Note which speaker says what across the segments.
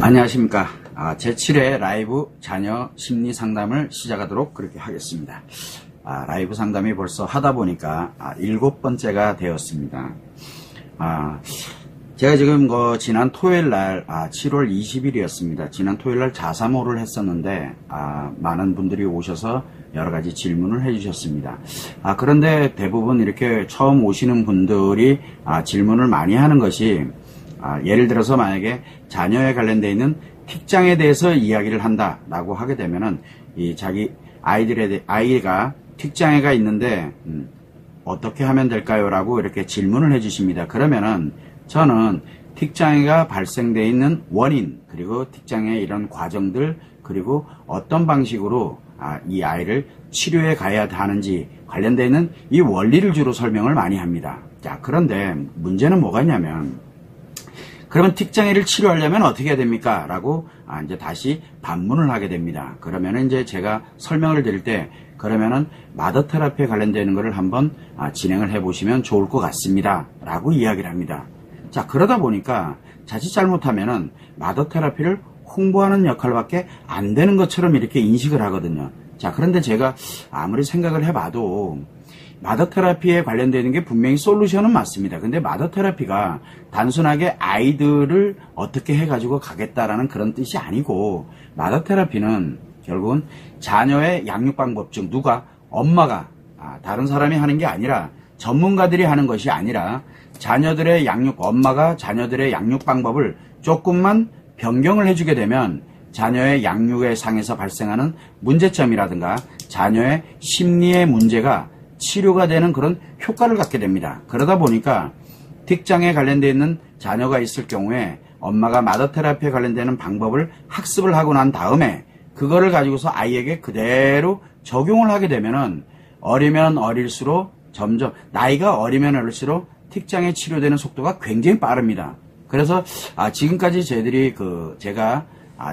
Speaker 1: 안녕하십니까. 제7회 라이브 자녀 심리 상담을 시작하도록 그렇게 하겠습니다. 라이브 상담이 벌써 하다 보니까 7번째가 되었습니다. 제가 지금 지난 토요일 날 7월 20일이었습니다. 지난 토요일 날 자사모를 했었는데 많은 분들이 오셔서 여러 가지 질문을 해주셨습니다. 그런데 대부분 이렇게 처음 오시는 분들이 질문을 많이 하는 것이 예를 들어서 만약에 자녀에 관련되어 있는 틱장에 대해서 이야기를 한다라고 하게 되면은 자기 아이가 틱장애가 있는데 어떻게 하면 될까요? 라고 이렇게 질문을 해주십니다. 그러면은 저는 틱장애가 발생되어 있는 원인, 그리고 틱장애 이런 과정들, 그리고 어떤 방식으로 이 아이를 치료해 가야 하는지 관련되어 있는 이 원리를 주로 설명을 많이 합니다. 자, 그런데 문제는 뭐가 있냐면, 그러면 틱장애를 치료하려면 어떻게 해야 됩니까? 라고 이제 다시 반문을 하게 됩니다. 그러면은 이제 제가 설명을 드릴 때, 그러면은 마더 테라피에 관련되는 것을 한번 진행을 해 보시면 좋을 것 같습니다. 라고 이야기를 합니다. 자, 그러다 보니까 자칫 잘못하면은 마더 테라피를 홍보하는 역할밖에 안 되는 것처럼 이렇게 인식을 하거든요. 자, 그런데 제가 아무리 생각을 해봐도 마더 테라피에 관련되는 게 분명히 솔루션은 맞습니다. 근데 마더 테라피가 단순하게 아이들을 어떻게 해가지고 가겠다라는 그런 뜻이 아니고, 마더 테라피는 결국은 자녀의 양육 방법 중 엄마가 다른 사람이 하는 게 아니라, 전문가들이 하는 것이 아니라 자녀들의 엄마가 자녀들의 양육 방법을 조금만 변경을 해주게 되면 자녀의 양육의 상에서 발생하는 문제점이라든가 자녀의 심리의 문제가 치료가 되는 그런 효과를 갖게 됩니다. 그러다 보니까 틱장애에 관련되어 있는 자녀가 있을 경우에 엄마가 마더 테라피에 관련되는 방법을 학습을 하고 난 다음에 그거를 가지고서 아이에게 그대로 적용을 하게 되면은 어리면 어릴수록 점점 나이가 어리면 어릴수록 틱장애 치료되는 속도가 굉장히 빠릅니다. 그래서 지금까지 제가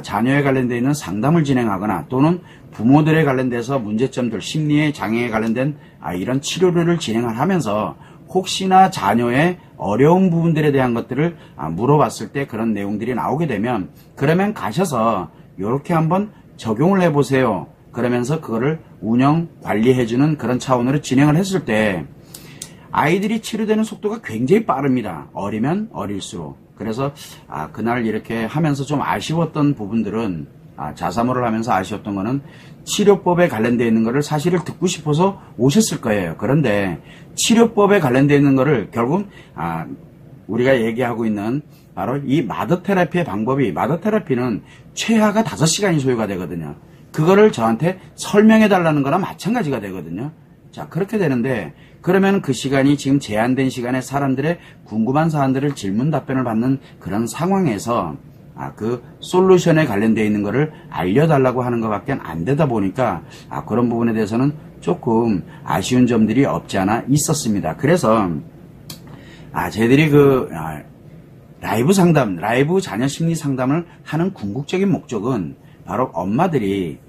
Speaker 1: 자녀에 관련되어 있는 상담을 진행하거나 또는 부모들에 관련돼서 문제점들, 심리의 장애에 관련된 이런 치료를 진행을 하면서 혹시나 자녀의 어려운 부분들에 대한 것들을 물어봤을 때 그런 내용들이 나오게 되면, 그러면 가셔서 이렇게 한번 적용을 해보세요. 그러면서 그거를 운영, 관리해주는 그런 차원으로 진행을 했을 때 아이들이 치료되는 속도가 굉장히 빠릅니다. 어리면 어릴수록. 그래서 그날 이렇게 하면서 좀 아쉬웠던 부분들은, 자사모를 하면서 아쉬웠던 거는 치료법에 관련되어 있는 거를 사실을 듣고 싶어서 오셨을 거예요. 그런데 치료법에 관련되어 있는 거를 결국 우리가 얘기하고 있는 바로 이 마더 테라피의 방법이, 마더 테라피는 최하가 5시간이 소요가 되거든요. 그거를 저한테 설명해 달라는 거나 마찬가지가 되거든요. 자, 그렇게 되는데, 그러면 그 시간이 지금 제한된 시간에 사람들의 궁금한 사안들을 질문 답변을 받는 그런 상황에서 그 솔루션에 관련되어 있는 거를 알려달라고 하는 것밖에 안 되다 보니까 그런 부분에 대해서는 조금 아쉬운 점들이 없지 않아 있었습니다. 그래서 저희들이 라이브 자녀 심리 상담을 하는 궁극적인 목적은 바로 엄마들이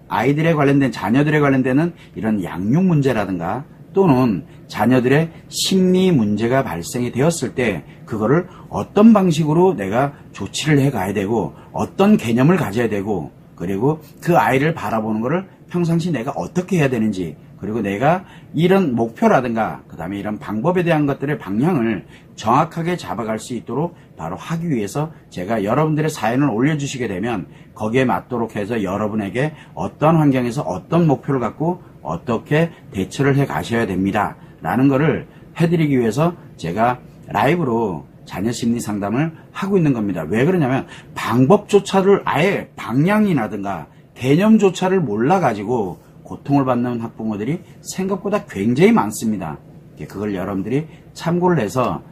Speaker 1: 아이들에 관련된, 자녀들에 관련되는 이런 양육 문제라든가 또는 자녀들의 심리 문제가 발생이 되었을 때 그거를 어떤 방식으로 내가 조치를 해 가야 되고 어떤 개념을 가져야 되고, 그리고 그 아이를 바라보는 거를 평상시 내가 어떻게 해야 되는지, 그리고 내가 이런 목표라든가 그 다음에 이런 방법에 대한 것들의 방향을 정확하게 잡아갈 수 있도록 바로 하기 위해서 제가 여러분들의 사연을 올려주시게 되면 거기에 맞도록 해서 여러분에게 어떤 환경에서 어떤 목표를 갖고 어떻게 대처를 해 가셔야 됩니다 라는 거를 해드리기 위해서 제가 라이브로 자녀 심리 상담을 하고 있는 겁니다. 왜 그러냐면 방법조차를 아예 방향이라든가 개념조차를 몰라가지고 고통을 받는 학부모들이 생각보다 굉장히 많습니다. 그걸 여러분들이 참고를 해서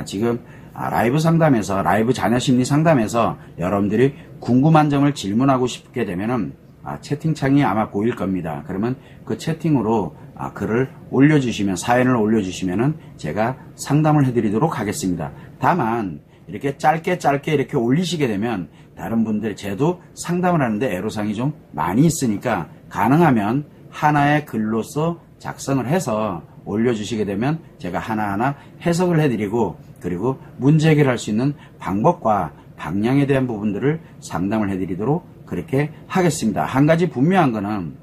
Speaker 1: 지금 라이브 상담에서, 라이브 자녀 심리 상담에서 여러분들이 궁금한 점을 질문하고 싶게 되면은 채팅창이 아마 보일 겁니다. 그러면 그 채팅으로 글을 올려주시면, 사연을 올려주시면은 제가 상담을 해드리도록 하겠습니다. 다만 이렇게 짧게 이렇게 올리시게 되면 다른 분들, 저도 상담을 하는데 애로사항이 좀 많이 있으니까 가능하면 하나의 글로서 작성을 해서 올려주시게 되면 제가 하나하나 해석을 해드리고, 그리고 문제 해결할 수 있는 방법과 방향에 대한 부분들을 상담을 해드리도록 그렇게 하겠습니다. 한 가지 분명한 거는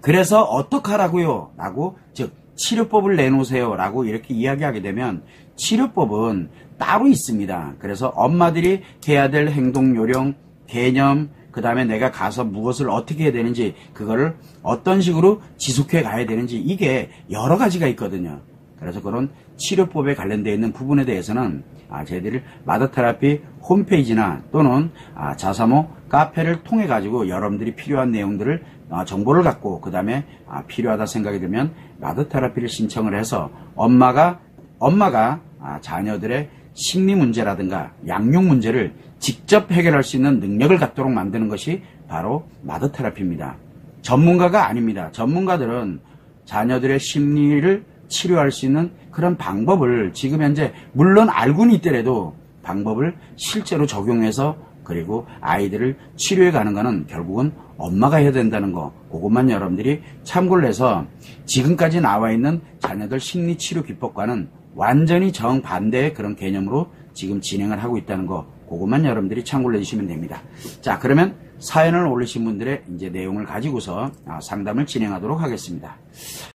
Speaker 1: 그래서 어떡하라고요? 라고 즉 치료법을 내놓으세요 라고 이렇게 이야기하게 되면 치료법은 따로 있습니다. 그래서 엄마들이 해야 될 행동 요령, 개념, 그 다음에 내가 가서 무엇을 어떻게 해야 되는지 그거를 어떤 식으로 지속해 가야 되는지 이게 여러 가지가 있거든요. 그래서 그런 치료법에 관련되어 있는 부분에 대해서는 저희들이 마더테라피 홈페이지나 또는 자사모 카페를 통해 가지고 여러분들이 필요한 내용들을 정보를 갖고 그 다음에 필요하다 생각이 들면 마더테라피를 신청을 해서 엄마가 자녀들의 심리 문제라든가 양육 문제를 직접 해결할 수 있는 능력을 갖도록 만드는 것이 바로 마더테라피입니다. 전문가가 아닙니다. 전문가들은 자녀들의 심리를 치료할 수 있는 그런 방법을 지금 현재 물론 알고는 있더라도 방법을 실제로 적용해서 그리고 아이들을 치료해 가는 거는 결국은 엄마가 해야 된다는 거, 그것만 여러분들이 참고를 해서 지금까지 나와 있는 자녀들 심리 치료 기법과는 완전히 정반대의 그런 개념으로 지금 진행을 하고 있다는 거, 그것만 여러분들이 참고를 해주시면 됩니다. 자, 그러면 사연을 올리신 분들의 이제 내용을 가지고서 상담을 진행하도록 하겠습니다.